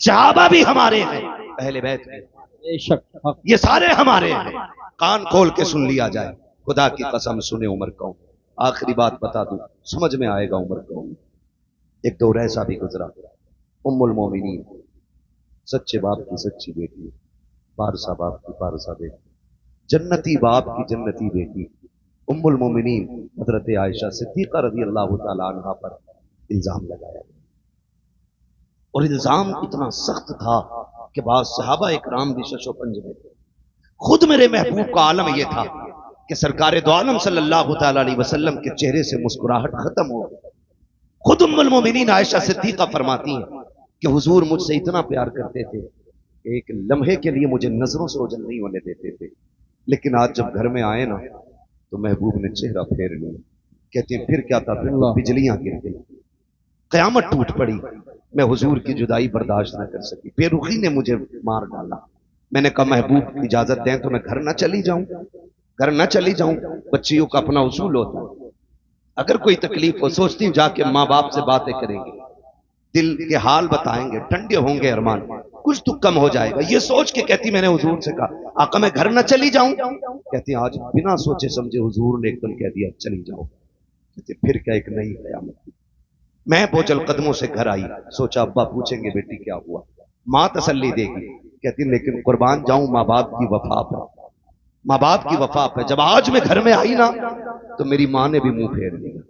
صحابہ بھی ہمارے ہیں، اہل بیت بھی، بے شک حق۔ یہ سارے ہمارے ہیں۔ کان کھول کے سن لیا جائے، خدا کی قسم سنے عمر کون۔ آخری بات بتا دوں، سمجھ میں آئے گا عمر کون۔ ایک دور ایسا بھی گزرا، ام المومنین، سچے باپ کی سچی بیٹی، پارسا باپ کی پارسا بیٹی، جنتی باپ کی جنتی بیٹی، ام المومنین حضرت عائشہ صدیقہ رضی اللہ تعالی عنہا پر الزام لگایا، اور الزام اتنا سخت تھا کہ بعض صحابہ اکرام بھی شش و پنج میں تھے۔ خود میرے محبوب کا عالم یہ تھا کہ سرکار دو عالم صلی اللہ تعالی علیہ وسلم کے چہرے سے مسکراہٹ ختم ہو گئی۔ خود ام المومنین عائشہ صدیقہ فرماتی ہیں کہ حضور مجھ سے اتنا پیار کرتے تھے کہ ایک لمحے کے لیے مجھے نظروں سے اوجھل نہیں ہونے دیتے تھے، لیکن آج جب گھر میں آئے نا تو محبوب نے چہرہ پھیر لیا۔ کہتے ہیں پھر کیا تھا، پھر تو بجلیاں گر گئی، قیامت ٹوٹ پڑی، میں حضور کی جدائی برداشت نہ کر سکی، بے رخی نے مجھے مار ڈالا۔ میں نے کہا محبوب اجازت دیں تو میں گھر نہ چلی جاؤں، گھر نہ چلی جاؤں، بچیوں کا اپنا اصول ہوتا ہے، اگر کوئی تکلیف ہو سوچتی ہوں جا کے ماں باپ سے باتیں کریں گے، دل کے حال بتائیں گے، ٹھنڈے ہوں گے ارمان، کچھ تو کم ہو جائے گا۔ یہ سوچ کے کہتی میں نے حضور سے کہا آقا میں گھر نہ چلی جاؤں، کہتی آج بنا سوچے سمجھے حضور نے ایک دم کہہ دیا چلی جاؤ۔ کہتے پھر کیا ایک نئی قیامت۔ میں بوجھل قدموں سے گھر آئی، سوچا ابا پوچھیں گے بیٹی کیا ہوا، ماں تسلی دے گی، کہتی لیکن قربان جاؤں ماں باپ کی وفا پہ، ماں باپ کی وفا پہ۔ جب آج میں گھر میں آئی نا تو میری ماں نے بھی منہ پھیر لیا،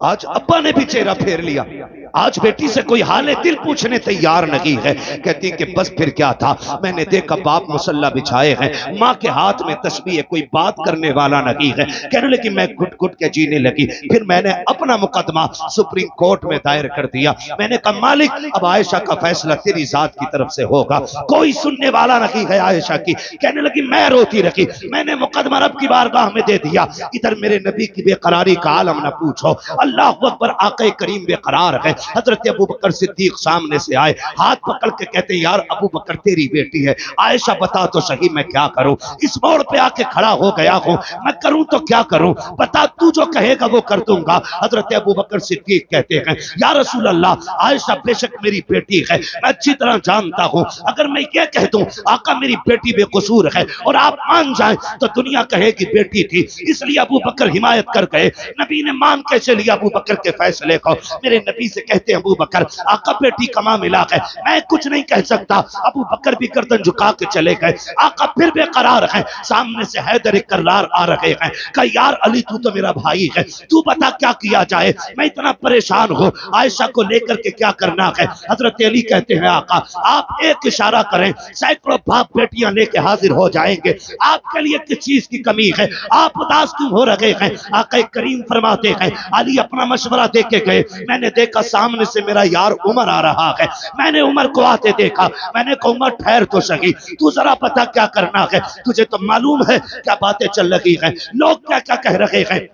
آج ابا نے بھی چہرہ پھیر لیا، آج بیٹی سے کوئی حال دل پوچھنے تیار نہیں ہے۔ کہتی کہ بس پھر کیا تھا، میں نے دیکھا باپ مصلی بچھائے ہیں، ماں کے ہاتھ میں تسبیح ہے، کوئی بات کرنے والا نہیں ہے۔ کہنے لگی میں گھٹ گھٹ کے جینے لگی، پھر میں نے اپنا مقدمہ سپریم کورٹ میں دائر کر دیا۔ میں نے کہا مالک اب عائشہ کا فیصلہ تیری ذات کی طرف سے ہوگا، کوئی سننے والا نہیں ہے عائشہ کی۔ کہنے لگی میں روتی رہی، میں نے مقدمہ رب کی بارگاہ میں دے دیا۔ ادھر میرے نبی کی بے قراری کا عالم نہ پوچھو، اللہ اکبر، آقا کریم بے قرار ہے۔ حضرت ابو بکر صدیق سامنے سے آئے، ہاتھ پکڑ کے کہتے ہیں یار ابو بکر تیری بیٹی ہے، عائشہ بتا تو صحیح میں کیا کروں، اس موڑ پہ آ کے کھڑا ہو گیا ہوں، میں کروں تو کیا کروں، بتا تو جو کہے گا وہ کر دوں گا۔ حضرت ابو بکر صدیق کہتے ہیں یا رسول اللہ عائشہ بے شک میری بیٹی ہے، میں اچھی طرح جانتا ہوں، اگر میں یہ کہہ دوں آقا میری بیٹی بے قصور ہے اور آپ مان جائیں تو دنیا کہے گی بیٹی تھی، اس لیے ابو بکر حمایت کر گئے۔ نبی نے مان کیسے لیا ابو بکر کے فیصلے کو؟ میرے نبی سے کہتے ہیں ابو بکر آقا بیٹی کا معاملہ ہے، میں کچھ نہیں کہہ سکتا۔ ابو بکر بھی گردن جھکا کے چلے گئے۔ آقا پھر بے قرار ہیں، سامنے سے حیدر کرار آ رہے ہیں، کہ یار علی تو میرا بھائی ہے، تو بتا کیا کیا جائے، میں اتنا پریشان ہوں، عائشہ کو لے کر کے کیا کرنا ہے۔ حضرت علی کہتے ہیں آقا آپ ایک اشارہ کریں، سینکڑوں باپ بیٹیاں لے کے حاضر ہو جائیں گے، آپ کے لیے کس چیز کی کمی ہے، آپ اداس کیوں ہو رہے ہیں؟ آقا کریم فرماتے ہیں علی اپنا مشورہ دے کے گئے، میں نے دیکھا سامنے سے میرا یار عمر آ رہا ہے، میں نے عمر کو آتے دیکھا، میں نے کہا عمر ٹھہر تو صحیح، تو ذرا پتا کیا کرنا ہے، تجھے تو معلوم ہے کیا باتیں چل رہی ہیں، لوگ کیا کیا کہہ رہے ہیں۔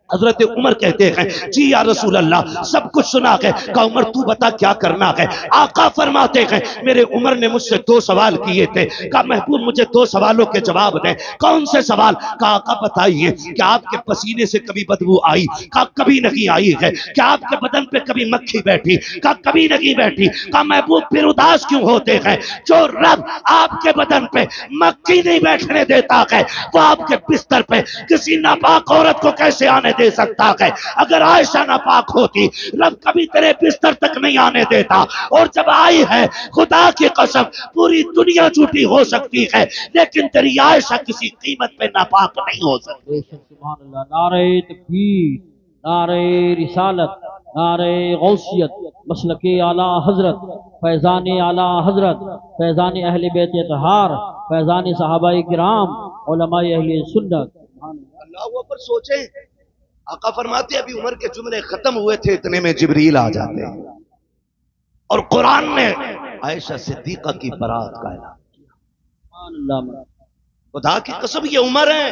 حضرت عمر کہتے ہیں جی یا رسول اللہ سب کچھ سنا ہے، کہا عمر تو بتا کیا کرنا ہے۔ آقا فرماتے ہیں میرے عمر نے مجھ سے 2 سوال کیے تھے، کہا محبوب مجھے 2 سوالوں کے جواب دیں۔ کون سے سوال؟ کہا آقا بتائیے کہ آپ کے پسینے سے کبھی بدبو آئی؟ کہا کبھی نہیں آئی ہے۔ کیا آپ کے بدن پہ کبھی مکھی بیٹھی؟ کہا کبھی نہیں بیٹھی۔ کہا محبوب پھر اداس کیوں ہوتے ہیں؟ جو رب آپ کے بدن پہ مکھی نہیں بیٹھنے دیتا ہے وہ آپ کے بستر پہ کسی ناپاک عورت کو کیسے آنے دے سکتا ہے؟ اگر عائشہ ناپاک ہوتی رب کبھی تیرے بستر تک نہیں آنے دیتا، اور جب آئی ہے خدا کی قسم پوری دنیا جھوٹی ہو سکتی ہے لیکن تیری عائشہ کسی قیمت پہ ناپاک نہیں ہو سکتی۔ سبحان اللہ، نعرہ تکبیر، نعرہ رسالت، نعرہ غوثیت، مسلک اعلی حضرت، فیضان اعلی حضرت، فیضان اہل بیت اطہار، فیضان صحابہ کرام، علماء اہل سنت۔ اللہ اوپر سوچیں، آقا فرماتے ابھی عمر کے جملے ختم ہوئے تھے اتنے میں جبریل آ جاتے ہیں اور قرآن نے عائشہ صدیقہ کی برات کا اعلان کیا۔ سبحان اللہ، خدا کی قسم یہ عمر ہے،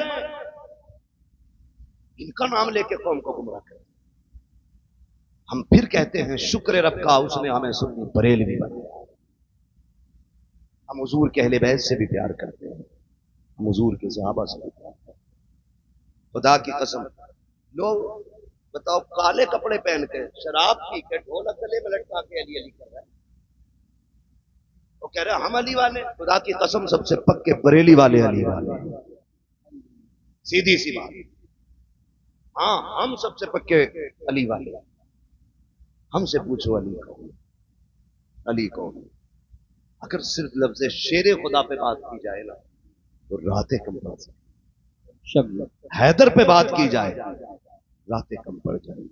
ان کا نام لے کے قوم کو گمراہ کرتے ہم پھر کہتے ہیں شکر رب کا اس نے ہمیں سنی بریلوی بنایا۔ ہم حضور کے اہل بیت سے بھی پیار کرتے ہیں، ہم حضور کے صحابہ سے بھی پیار کرتے ہیں۔ خدا کی قسم لوگ بتاؤ کالے کپڑے پہن کے شراب پی کے ڈھولک گلے میں لٹکا کے علی علی کر رہا ہے، کہہ رہے ہم علی والے، خدا کی قسم سب سے پکے بریلی والے علی والے، سیدھی سی بات، ہاں ہم سب سے پکے علی والے۔ ہم سے پوچھو علی کون، علی کون؟ اگر صرف لفظ شیر خدا پہ بات کی جائے نا تو راتیں کم پڑ جائیں، حیدر پہ بات کی جائے راتیں کم پڑ جائیں،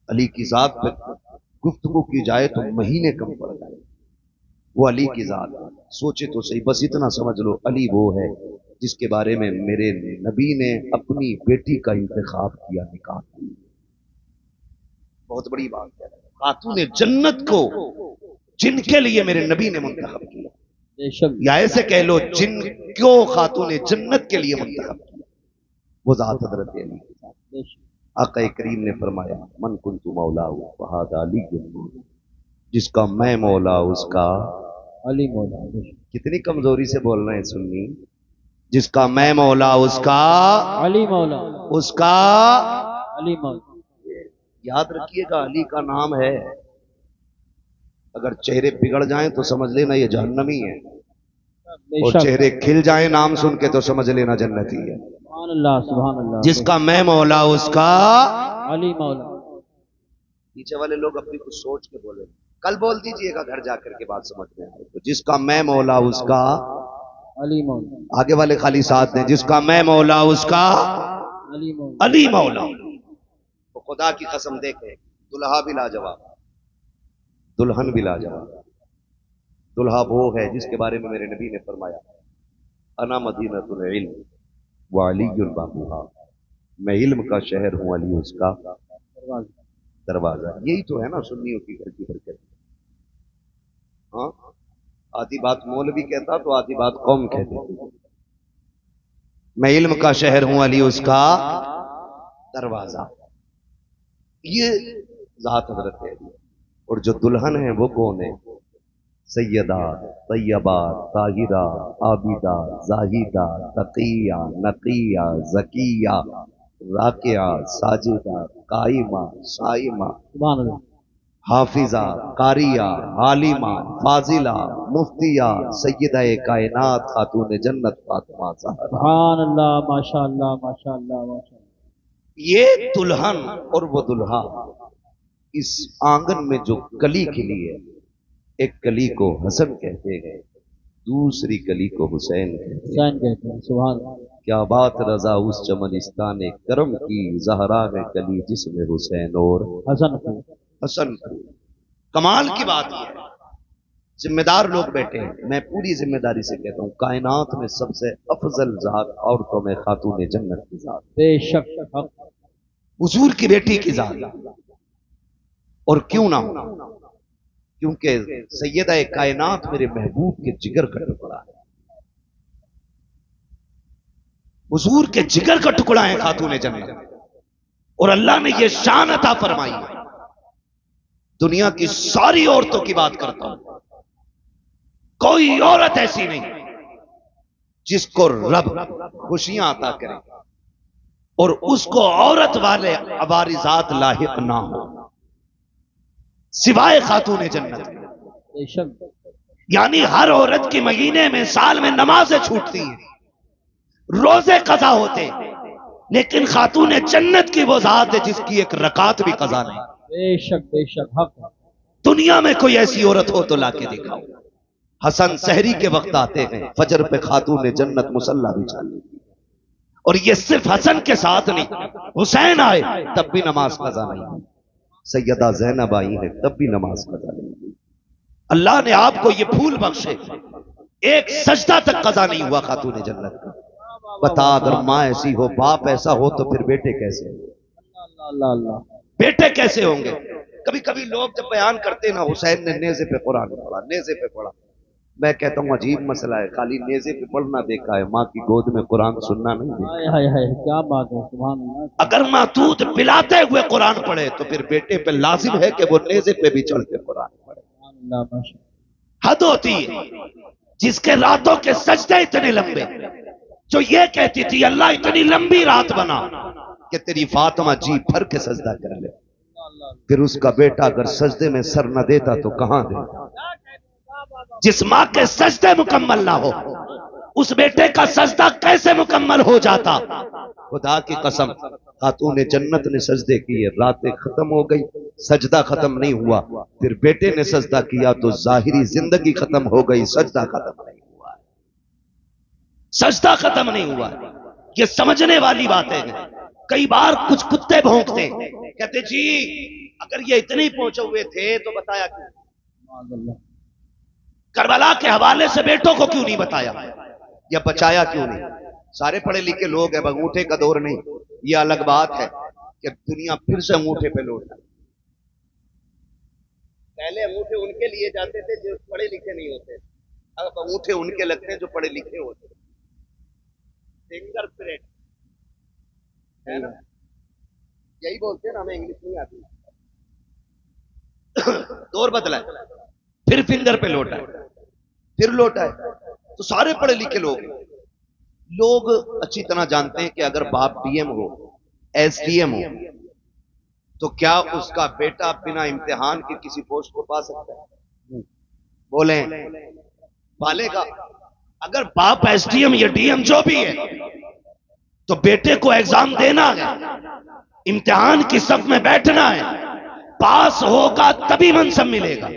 علی کی ذات پہ گفتگو کی جائے تو مہینے کم پڑ جائیں۔ وہ علی کی ذات، سوچے تو صحیح، بس اتنا سمجھ لو علی وہ ہے جس کے بارے میں میرے نبی نے اپنی بیٹی کا انتخاب کیا نکاح کی۔ بہت بڑی بات ہے، خاتون جنت کو جن کے لیے میرے نبی نے منتخب کیا، یا ایسے کہہ لو جن کو خاتون جنت کے لیے منتخب کیا، وہ ذات حضرت علی۔ آقا کریم نے فرمایا من کنت مولا فہذا علی، جس کا میں مولا اس کا علی مولا۔ کتنی کمزوری سے بول رہے ہیں سنی، جس کا میں مولا اس کا علی مولا، اس کا علی مولا۔ یاد رکھیے گا علی کا نام ہے، اگر چہرے بگڑ جائیں تو سمجھ لینا یہ جہنمی ہے، اور چہرے کھل جائیں نام سن کے تو سمجھ لینا جنتی ہے۔ سبحان اللہ سبحان اللہ۔ جس کا میں مولا اس کا علی مولا۔ پیچھے والے لوگ اپنی کچھ سوچ کے بولے، کل بول دیجئے گا گھر جا کر کے بات سمجھ میں آئے تو جس کا میں مولا اس کا علی مولا۔ آگے والے خالی ساتھ دیں، جس کا میں مولا اس کا علی مولا، علی مولا۔ تو خدا کی قسم دیکھیں، دلہا بھی لاجواب، دلہن بھی لاجواب۔ دلہا وہ ہے جس کے بارے میں میرے نبی نے فرمایا انا مدینۃ العلم وعلی بابوہا، میں علم کا شہر ہوں، علی اس کا دروازہ۔ یہی تو ہے نا سنیوں کی گھر کی برکت۔ ہاں آدھی بات مولوی کہتا تو آدھی بات قوم کہتی، میں علم کا شہر ہوں، علی اس کا دروازہ۔ یہ ذات حضرت ہے۔ اور جو دلہن ہے وہ کون ہے؟ سیدہ طیبہ طاہرہ عابدہ زاہدہ تقیہ نقیہ زکیہ راکعہ ساجدہ قائمہ صائمہ حافظہ قاریہ عالمہ فاضلہ مفتیہ سیدہ کائنات خاتون جنت فاطمہ زہرا۔ سبحان اللہ، ماشاء اللہ ماشاء اللہ ماشاء اللہ۔ یہ دلہن اور وہ دلہا اس آنگن میں جو کلی کھلی ہے، ایک کلی کو حسن کہتے ہیں، دوسری کلی کو حسین کہتے ہیں۔ سبحان اللہ۔ کیا بات رضا اس چمنستان کرم کی، زہرا ہے کلی جس میں حسین اور حسن کو۔ حسن کو کمال کی بات یہ ہے، ذمہ دار لوگ بیٹھے ہیں، میں پوری ذمہ داری سے کہتا ہوں کائنات میں سب سے افضل ذات عورتوں میں خاتون جنت کی ذات، بے شک حضور کی بیٹی کی ذات۔ اور کیوں نہ ہو، کیونکہ سیدہ کائنات میرے محبوب کے جگر کا ٹکڑا ہے، حضور کے جگر کا ٹکڑا ہے خاتون جنت، اور اللہ نے یہ شان عطا فرمائی ہے۔ دنیا کی ساری عورتوں کی بات کرتا ہوں، کوئی عورت ایسی نہیں جس کو رب خوشیاں عطا کرے اور اس کو عورت والے عوارضات لاحق نہ ہو سوائے خاتون جنت۔ یعنی ہر عورت کی مہینے میں سال میں نمازیں چھوٹتی ہیں، روزے قضا ہوتے، لیکن خاتون جنت کی وہ ذات ہے جس کی ایک رکعت بھی قضا نہیں۔ بے شک حق۔ دنیا میں کوئی ایسی عورت ہو تو لا کے دکھاؤ۔ حسن سحری کے وقت آتے ہیں، فجر پہ خاتون جنت مصلی بچھا لیتی، اور یہ صرف حسن کے ساتھ نہیں، حسین آئے تب بھی نماز قضا نہیں، سیدہ زینب آئی ہے تب بھی نماز قضا نہیں۔ اللہ نے آپ کو یہ پھول بخشے، ایک سجدہ تک قضا نہیں ہوا خاتون جنت کا۔ بتا اگر ماں ایسی ہو، باپ ایسا ہو تو پھر بیٹے کیسے ہوں گے؟ بیٹے کیسے ہوں گے؟ کبھی کبھی لوگ جب بیان کرتے نا حسین نے نیزے پہ قرآن پڑھا، نیزے پہ پڑھا، میں کہتا ہوں عجیب مسئلہ ہے، خالی نیزے پہ پڑھنا دیکھا ہے، ماں کی گود میں قرآن سننا نہیں دیکھا۔ کیا بات ہے، سبحان اللہ۔ اگر ماں دودھ پلاتے ہوئے قرآن پڑھے تو پھر بیٹے پہ لازم ہے کہ وہ نیزے پہ بھی چڑھ کے قرآن پڑھے۔ حد ہوتی ہے جس کے راتوں کے سجدے اتنے لمبے، جو یہ کہتی تھی اللہ اتنی لمبی رات بنا کہ تیری فاطمہ جی بھر کے سجدہ کر لے، پھر اس کا بیٹا اگر سجدے میں سر نہ دیتا تو کہاں دیتا؟ جس ماں کے سجدے مکمل نہ ہو اس بیٹے کا سجدہ کیسے مکمل ہو جاتا؟ خدا کی قسم خاتون جنت نے سجدے کیے، راتیں ختم ہو گئی، سجدہ ختم نہیں ہوا، پھر بیٹے نے سجدہ کیا تو ظاہری زندگی ختم ہو گئی، سجدہ ختم نہیں ہوا، سجدہ ختم نہیں ہوا۔ یہ سمجھنے والی باتیں ہیں۔ کئی بار کچھ کتے بھونکتے کہتے جی اگر یہ اتنے ہی پہنچے ہوئے تھے تو بتایا کیوں؟ کربلا کے حوالے سے بیٹوں کو کیوں نہیں بتایا یا بچایا کیوں نہیں؟ سارے پڑھے لکھے لوگ ہیں، انگوٹھے کا دور نہیں، یہ الگ بات ہے کہ دنیا پھر سے انگوٹھے پہ لوٹ ہے۔ پہلے انگوٹھے ان کے لیے جاتے تھے جو پڑھے لکھے نہیں ہوتے، اب انگوٹھے ان کے لگتے ہیں جو پڑھے لکھے ہوتے ہیں۔ فنگر پرنٹ ہے نا، یہی بولتے ہیں نا، ہمیں انگلش نہیں آتی۔ دور بدلا ہے، پھر فنگر پہ لوٹا ہے، پھر لوٹا ہے۔ تو سارے پڑھے لکھے لوگ اچھی طرح جانتے ہیں کہ اگر باپ ڈی ایم ہو، ایس ڈی ایم ہو، تو کیا اس کا بیٹا بنا امتحان کے کسی پوسٹ کو پا سکتا ہے؟ بولیں پالے گا۔ اگر باپ ایس ڈی ایم یا ڈی ایم جو بھی ہے تو بیٹے کو ایگزام دینا ہے، امتحان کی صف میں بیٹھنا ہے، پاس ہوگا تبھی منصب ملے گا،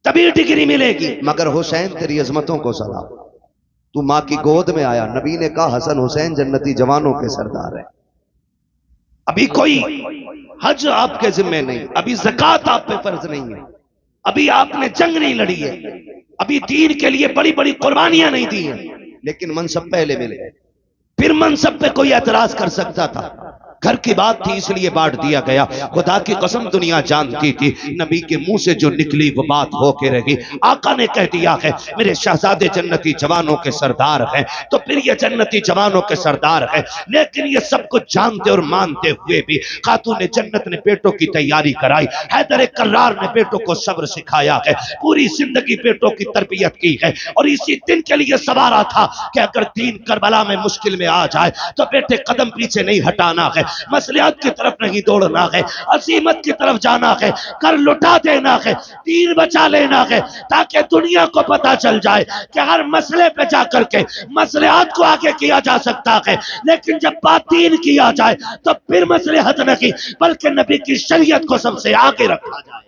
تبھی ڈگری ملے گی۔ مگر حسین تیری عظمتوں کو سلام، تو ماں کی گود میں آیا، نبی نے کہا حسن حسین جنتی جوانوں کے سردار ہیں۔ ابھی کوئی حج آپ کے ذمہ نہیں، ابھی زکوٰۃ آپ پہ فرض نہیں ہے، ابھی آپ نے جنگ نہیں لڑی ہے، ابھی دین کے لیے بڑی بڑی قربانیاں نہیں دی ہیں، لیکن منصب پہلے مل گئے۔ پھر منصب پہ کوئی اعتراض کر سکتا تھا، گھر کی بات تھی اس لیے بانٹ دیا گیا۔ خدا کی قسم دنیا جانتی تھی نبی کے منہ سے جو نکلی وہ بات ہو کے رہی۔ آقا نے کہہ دیا ہے میرے شہزادے جنتی جوانوں کے سردار ہیں، تو پھر یہ جنتی جوانوں کے سردار ہیں۔ لیکن یہ سب کچھ جانتے اور مانتے ہوئے بھی خاتون جنت نے بیٹوں کی تیاری کرائی، حیدر کرار نے بیٹوں کو صبر سکھایا ہے، پوری زندگی بیٹوں کی تربیت کی ہے، اور اسی دن کے لیے سوارا تھا کہ اگر دین کربلا میں مشکل میں آ جائے تو بیٹے قدم پیچھے نہیں ہٹانا ہے، مصلحت کی طرف نہیں دوڑنا ہے، عظیمت کی طرف جانا ہے، کر لٹا دینا ہے، دین بچا لینا ہے، تاکہ دنیا کو پتا چل جائے کہ ہر مسئلے پہ جا کر کے مصلحت کو آگے کیا جا سکتا ہے، لیکن جب بات دین کیا جائے تو پھر مصلحت نہیں بلکہ نبی کی شریعت کو سب سے آگے رکھا جائے۔